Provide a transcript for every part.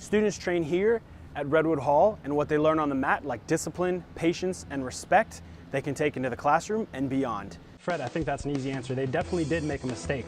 Students train here at Redwood Hall, and what they learn on the mat, like discipline, patience, and respect, they can take into the classroom and beyond. Fred, I think that's an easy answer. They definitely did make a mistake.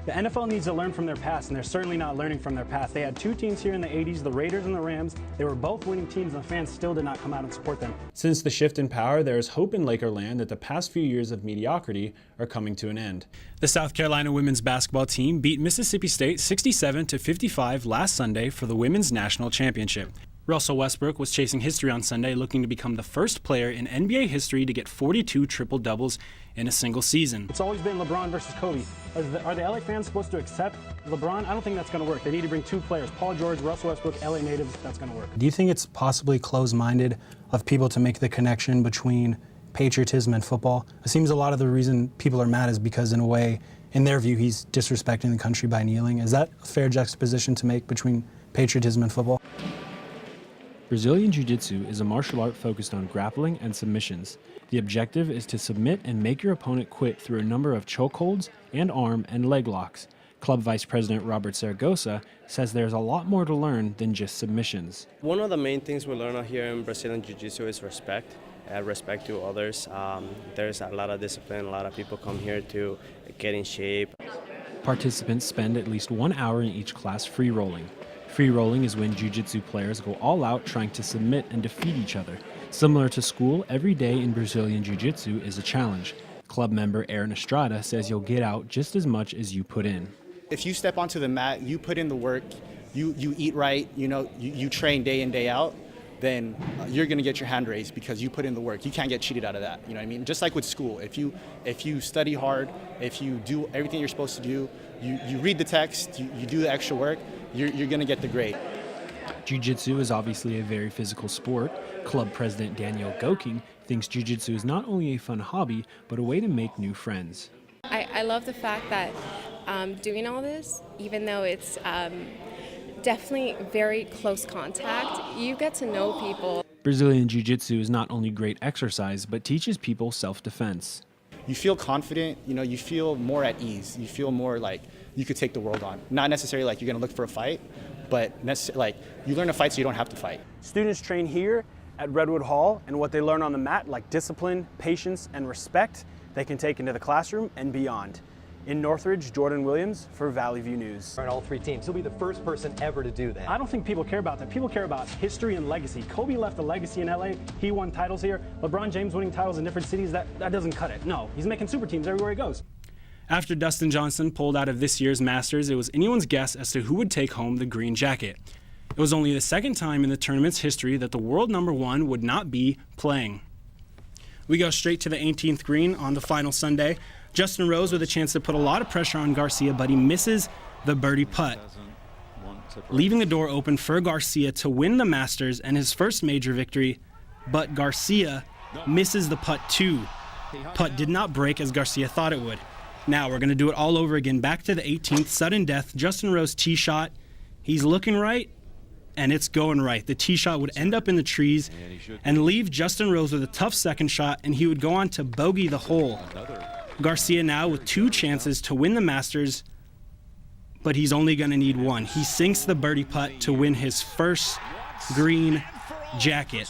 The NFL needs to learn from their past, and they're certainly not learning from their past. They had two teams here in the 80s, the Raiders and the Rams. They were both winning teams, and the fans still did not come out and support them. Since the shift in power, there is hope in Lakerland that the past few years of mediocrity are coming to an end. The South Carolina women's basketball team beat Mississippi State 67-55 last Sunday for the women's national championship. Russell Westbrook was chasing history on Sunday, looking to become the first player in NBA history to get 42 triple-doubles in a single season. It's always been LeBron versus Kobe. Are the LA fans supposed to accept LeBron? I don't think that's going to work. They need to bring two players, Paul George, Russell Westbrook, LA natives. That's going to work. Do you think it's possibly closed-minded of people to make the connection between patriotism and football? It seems a lot of the reason people are mad is because, in a way, in their view, he's disrespecting the country by kneeling. Is that a fair juxtaposition to make between patriotism and football? Brazilian Jiu-Jitsu is a martial art focused on grappling and submissions. The objective is to submit and make your opponent quit through a number of chokeholds and arm and leg locks. Club Vice President Robert Zaragoza says there's a lot more to learn than just submissions. One of the main things we learn out here in Brazilian Jiu-Jitsu is respect. Respect to others. There's a lot of discipline. A lot of people come here to get in shape. Participants spend at least 1 hour in each class free rolling. Free rolling is when jiu-jitsu players go all out trying to submit and defeat each other. Similar to school, every day in Brazilian jiu-jitsu is a challenge. Club member Aaron Estrada says you'll get out just as much as you put in. If you step onto the mat, you put in the work, you eat right, you train day in, day out, then you're going to get your hand raised because you put in the work. You can't get cheated out of that. You know what I mean? Just like with school, if you study hard, if you do everything you're supposed to do, you read the text, you do the extra work, you're going to get the grade. Jiu-jitsu is obviously a very physical sport. Club president Daniel Goking thinks jiu-jitsu is not only a fun hobby, but a way to make new friends. I love the fact that doing all this, even though it's definitely very close contact, you get to know people. Brazilian Jiu-Jitsu is not only great exercise, but teaches people self-defense. You feel confident, you feel more at ease. You feel more like you could take the world on. Not necessarily like you're going to look for a fight, but like you learn to fight so you don't have to fight. Students train here at Redwood Hall, and what they learn on the mat, like discipline, patience, and respect, they can take into the classroom and beyond. In Northridge, Jordan Williams for Valley View News. All three teams. He'll be the first person ever to do that. I don't think people care about that. People care about history and legacy. Kobe left a legacy in LA. He won titles here. LeBron James winning titles in different cities, that doesn't cut it. No, he's making super teams everywhere he goes. After Dustin Johnson pulled out of this year's Masters, it was anyone's guess as to who would take home the green jacket. It was only the second time in the tournament's history that the world #1 would not be playing. We go straight to the 18th green on the final Sunday. Justin Rose with a chance to put a lot of pressure on Garcia, but he misses the birdie putt, leaving the door open for Garcia to win the Masters and his first major victory, but Garcia misses the putt too. Putt did not break as Garcia thought it would. Now we're going to do it all over again. Back to the 18th, sudden death, Justin Rose tee shot. He's looking right, and it's going right. The tee shot would end up in the trees and leave Justin Rose with a tough second shot, and he would go on to bogey the hole. Garcia now with 2 chances to win the Masters, but he's only going to need 1. He sinks the birdie putt to win his first green jacket.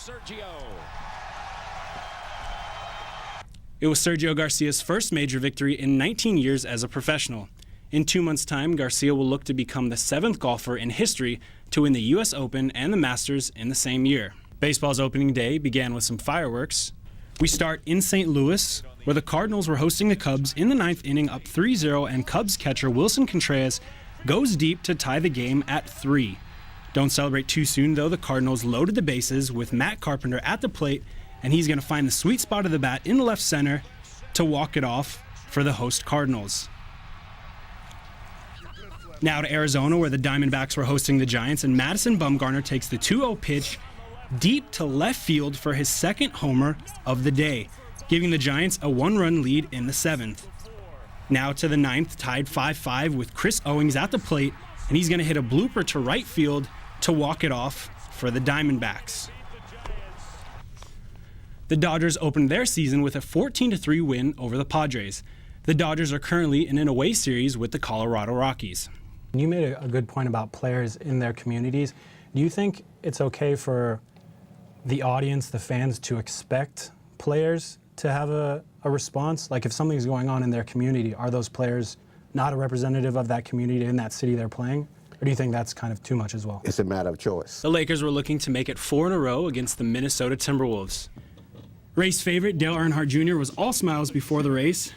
It was Sergio Garcia's first major victory in 19 years as a professional. In 2 months' time, Garcia will look to become the 7th golfer in history to win the U.S. Open and the Masters in the same year. Baseball's opening day began with some fireworks. We start in St. Louis, where the Cardinals were hosting the Cubs in the 9th inning up 3-0, and Cubs catcher Wilson Contreras goes deep to tie the game at 3. Don't celebrate too soon, though. The Cardinals loaded the bases with Matt Carpenter at the plate, and he's going to find the sweet spot of the bat in the left center to walk it off for the host Cardinals. Now to Arizona, where the Diamondbacks were hosting the Giants, and Madison Bumgarner takes the 2-0 pitch deep to left field for his second homer of the day, giving the Giants a 1-run lead in the 7th. Now to the 9th, tied 5-5 with Chris Owings at the plate, and he's going to hit a blooper to right field to walk it off for the Diamondbacks. The Dodgers opened their season with a 14-3 win over the Padres. The Dodgers are currently in an away series with the Colorado Rockies. You made a good point about players in their communities. Do you think it's okay for the audience, the fans, to expect players to have a response? Like if something's going on in their community, are those players not a representative of that community in that city they're playing? Or do you think that's kind of too much as well? It's a matter of choice. The Lakers were looking to make it 4 in a row against the Minnesota Timberwolves. Race favorite Dale Earnhardt Jr. was all smiles before the race,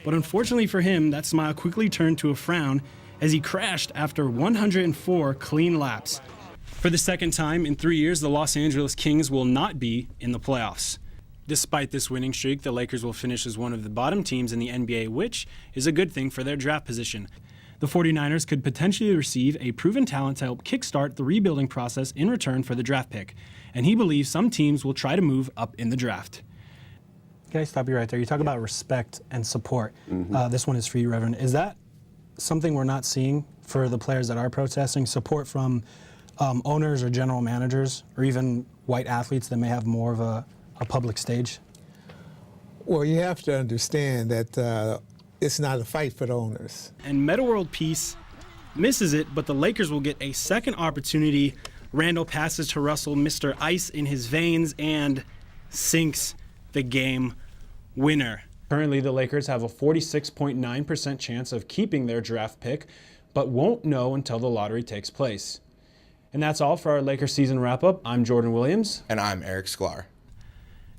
but unfortunately for him, that smile quickly turned to a frown as he crashed after 104 clean laps. For the second time in 3 years, the Los Angeles Kings will not be in the playoffs. Despite this winning streak, the Lakers will finish as one of the bottom teams in the NBA, which is a good thing for their draft position. The 49ers could potentially receive a proven talent to help kickstart the rebuilding process in return for the draft pick, and he believes some teams will try to move up in the draft. Can I stop you right there? You talk about respect and support. This one is for you, Reverend. Is that something we're not seeing for the players that are protesting? Support from owners or general managers or even white athletes that may have more of a public stage? Well, you have to understand that it's not a fight for the owners. And Metta World Peace misses it, but the Lakers will get a second opportunity. Randall passes to Russell, Mr. Ice in his veins, and sinks the game winner. Currently, the Lakers have a 46.9% chance of keeping their draft pick, but won't know until the lottery takes place. And that's all for our Lakers season wrap-up. I'm Jordan Williams. And I'm Eric Sklar.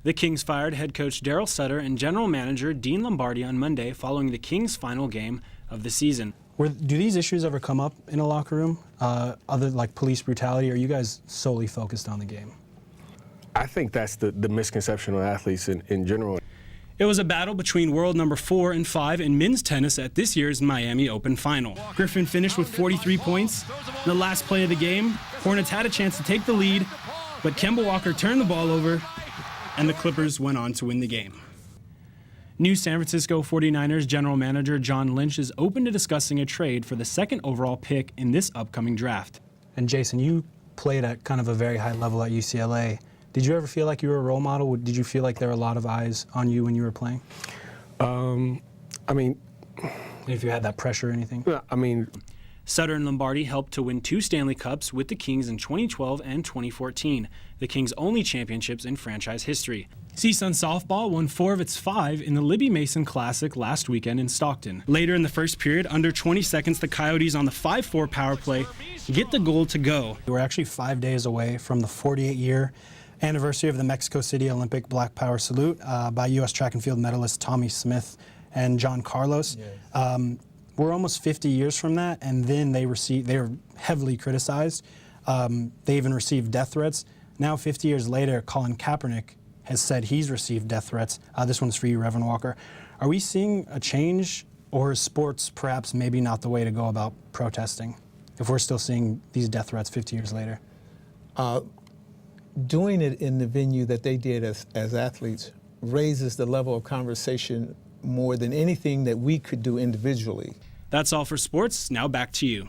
The Kings fired head coach Daryl Sutter and general manager Dean Lombardi on Monday following the Kings' final game of the season. Do these issues ever come up in a locker room, other like police brutality, or are you guys solely focused on the game? I think that's the misconception of athletes in general. It was a battle between world number 4 and 5 in men's tennis at this year's Miami Open final. Griffin finished with 43 points. In the last play of the game, Hornets had a chance to take the lead, but Kemba Walker turned the ball over, and the Clippers went on to win the game. New San Francisco 49ers general manager John Lynch is open to discussing a trade for the second overall pick in this upcoming draft. And Jason, you played at kind of a very high level at UCLA. Did you ever feel like you were a role model? Did you feel like there were a lot of eyes on you when you were playing? I mean, if you had that pressure or anything? Sutter and Lombardi helped to win 2 Stanley Cups with the Kings in 2012 and 2014, the Kings' only championships in franchise history. CSUN softball won 4 of its 5 in the Libby Mason Classic last weekend in Stockton. Later in the first period, under 20 seconds, the Coyotes on the 5-4 power play get the goal to go. We're actually 5 days away from the 48-year anniversary of the Mexico City Olympic Black Power Salute by U.S. track and field medalists Tommy Smith and John Carlos. Yes. We're almost 50 years from that, and then they were heavily criticized. They even received death threats. Now, 50 years later, Colin Kaepernick has said he's received death threats. This one's for you, Reverend Walker. Are we seeing a change, or is sports perhaps maybe not the way to go about protesting if we're still seeing these death threats 50 years later? Doing it in the venue that they did as athletes raises the level of conversation more than anything that we could do individually. That's all for sports. Now back to you.